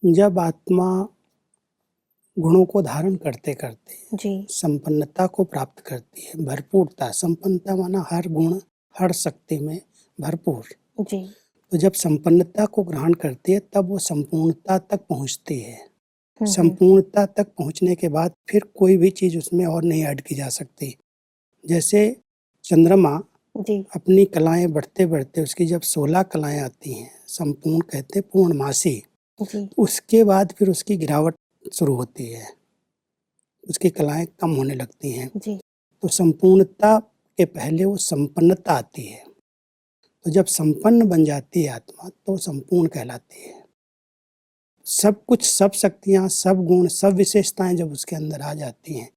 जब आत्मा गुणों को धारण करते करते जी संपन्नता को प्राप्त करती है, भरपूरता, संपन्नता माना हर गुण हर शक्ति में भरपूर। जी तो जब संपन्नता को ग्रहण करती है तब वो संपूर्णता तक पहुंचती है। संपूर्णता तक पहुंचने के बाद फिर कोई भी चीज उसमें और नहीं ऐड की जा सकती। जैसे चंद्रमा जी अपनी कलाएं बढ़ते बढ़ते उसकी जब 16 कलाएं आती हैं, संपूर्ण कहते हैं पूर्णमासी, जी उसके बाद फिर उसकी गिरावट शुरू होती है, उसकी कलाएं कम होने लगती हैं। जी तो संपूर्णता के पहले वो संपन्नता आती है। तो जब संपन्न बन जाती है आत्मा तो संपूर्ण कहलाती है। सब कुछ, सब शक्तियाँ, सब गुण, सब विशेषताएं जब उसके अंदर आ जाती हैं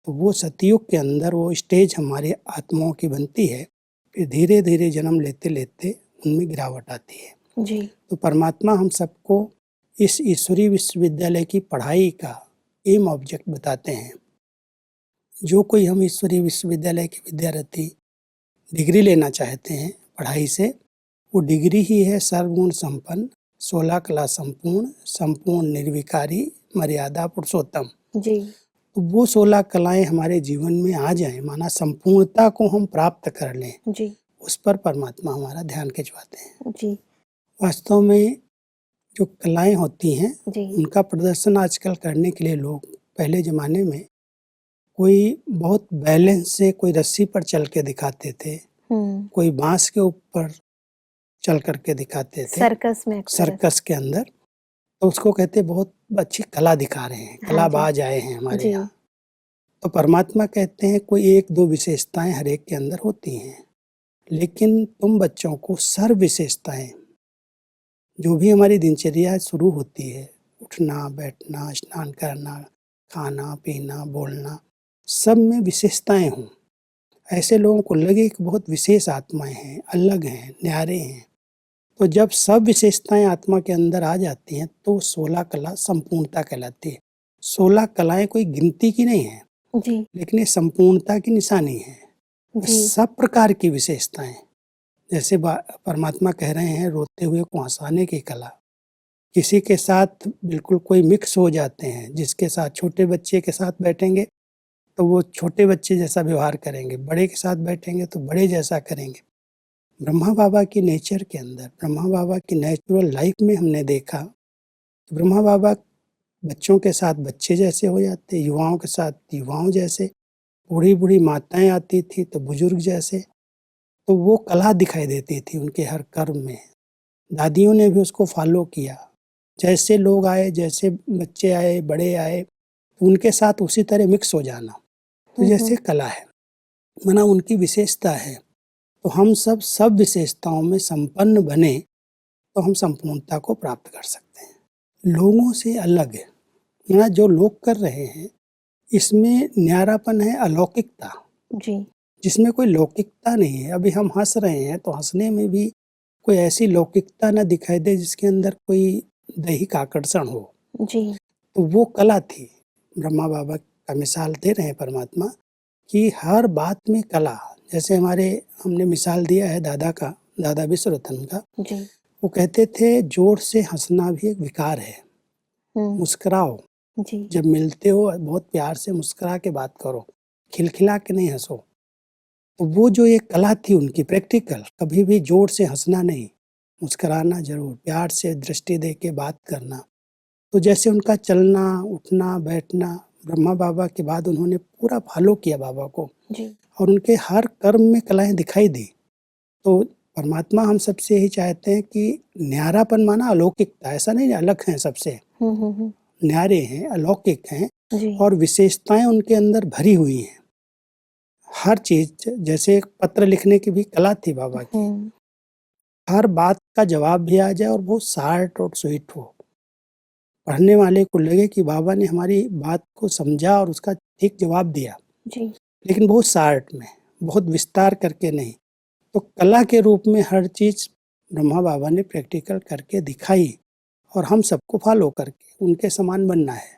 तो वो सतयुग के अंदर वो स्टेज हमारी आत्माओं की बनती है। फिर धीरे धीरे जन्म लेते लेते उनमें गिरावट आती है। जी तो परमात्मा हम सबको इस ईश्वरीय विश्वविद्यालय की पढ़ाई का एम ऑब्जेक्ट बताते हैं। जो कोई हम ईश्वरीय विश्वविद्यालय के विद्यार्थी डिग्री लेना चाहते हैं पढ़ाई से, वो डिग्री ही है सर्वगुण संपन्न, 16 कला संपूर्ण, संपूर्ण निर्विकारी, मर्यादा पुरुषोत्तम। जी तो वो 16 कलाएं हमारे जीवन में आ जाएं, माना संपूर्णता को हम प्राप्त कर लें, जी उस पर परमात्मा हमारा ध्यान खिंचवाते हैं। जी वास्तव में जो कलाएं होती हैं जी उनका प्रदर्शन आजकल करने के लिए लोग, पहले ज़माने में कोई बहुत बैलेंस से कोई रस्सी पर चल के दिखाते थे, कोई बांस के ऊपर चल करके दिखाते थे सर्कस में अक्सर सर्कस के अंदर। तो उसको कहते बहुत अच्छी कला दिखा रहे हैं, हाँ कलाबाज आए हैं हमारे जी यहाँ। तो परमात्मा कहते हैं कोई एक दो विशेषताएं हर एक के अंदर होती हैं, लेकिन तुम बच्चों को सर्व विशेषताएं, जो भी हमारी दिनचर्या शुरू होती है, उठना बैठना स्नान करना खाना पीना बोलना, सब में विशेषताएं हों। ऐसे लोगों को लगे कि बहुत विशेष आत्माएं हैं, अलग हैं, न्यारे हैं। तो जब सब विशेषताएं आत्मा के अंदर आ जाती हैं तो 16 कला संपूर्णता कहलाती है। 16 कलाएं कोई गिनती की नहीं है, जी लेकिन ये संपूर्णता की निशानी है। जी सब प्रकार की विशेषताएं, जैसे परमात्मा कह रहे हैं रोते हुए को हंसाने की कला। किसी के साथ बिल्कुल कोई मिक्स हो जाते हैं, जिसके साथ छोटे बच्चे के साथ बैठेंगे तो वो छोटे बच्चे जैसा व्यवहार करेंगे, बड़े के साथ बैठेंगे तो बड़े जैसा करेंगे। ब्रह्मा बाबा की नेचर के अंदर, ब्रह्मा बाबा की नेचुरल लाइफ में हमने देखा, ब्रह्मा बाबा बच्चों के साथ बच्चे जैसे हो जाते, युवाओं के साथ युवाओं जैसे, बूढ़ी बूढ़ी माताएं आती थी तो बुजुर्ग जैसे। तो वो कला दिखाई देती थी उनके हर कर्म में। दादियों ने भी उसको फॉलो किया, जैसे लोग आए, जैसे बच्चे आए, बड़े आए, उनके साथ उसी तरह मिक्स हो जाना। तो जैसे कला है, माना उनकी विशेषता है। तो हम सब विशेषताओं में संपन्न बने तो हम संपूर्णता को प्राप्त कर सकते हैं। लोगों से अलग है, माना जो लोग कर रहे हैं इसमें न्यारापन है, अलौकिकता, जी जिसमें कोई लौकिकता नहीं है। अभी हम हंस रहे हैं तो हंसने में भी कोई ऐसी लौकिकता न दिखाई दे जिसके अंदर कोई दैहिक आकर्षण हो। जी तो वो कला थी। ब्रह्मा बाबा का मिसाल दे रहे हैं परमात्मा कि हर बात में कला। जैसे हमने मिसाल दिया है दादा का, दादा विश्वरतन का। जी वो कहते थे जोर से हंसना भी एक विकार है, मुस्कुराओ, जी जब मिलते हो बहुत प्यार से मुस्कुरा के बात करो, खिलखिला के नहीं हंसो। तो वो जो एक कला थी उनकी प्रैक्टिकल, कभी भी जोर से हंसना नहीं, मुस्कुराना जरूर, प्यार से दृष्टि दे के बात करना। तो जैसे उनका चलना उठना बैठना, ब्रह्मा बाबा के बाद उन्होंने पूरा फॉलो किया बाबा को, जी और उनके हर कर्म में कलाएं दिखाई दी। तो परमात्मा हम सबसे यही चाहते हैं कि न्यारापन माना अलौकिकता, ऐसा नहीं अलग हैं सबसे, न्यारे हैं, अलौकिक हैं, जी और विशेषताएं उनके अंदर भरी हुई हैं। हर चीज, जैसे एक पत्र लिखने की भी कला थी बाबा की, हर बात का जवाब भी आ जाए और बहुत शार्ट और स्वीट हो, पढ़ने वाले को लगे कि बाबा ने हमारी बात को समझा और उसका ठीक जवाब दिया, जी लेकिन बहुत शार्ट में, बहुत विस्तार करके नहीं। तो कला के रूप में हर चीज ब्रह्मा बाबा ने प्रैक्टिकल करके दिखाई, और हम सबको फॉलो करके उनके समान बनना है।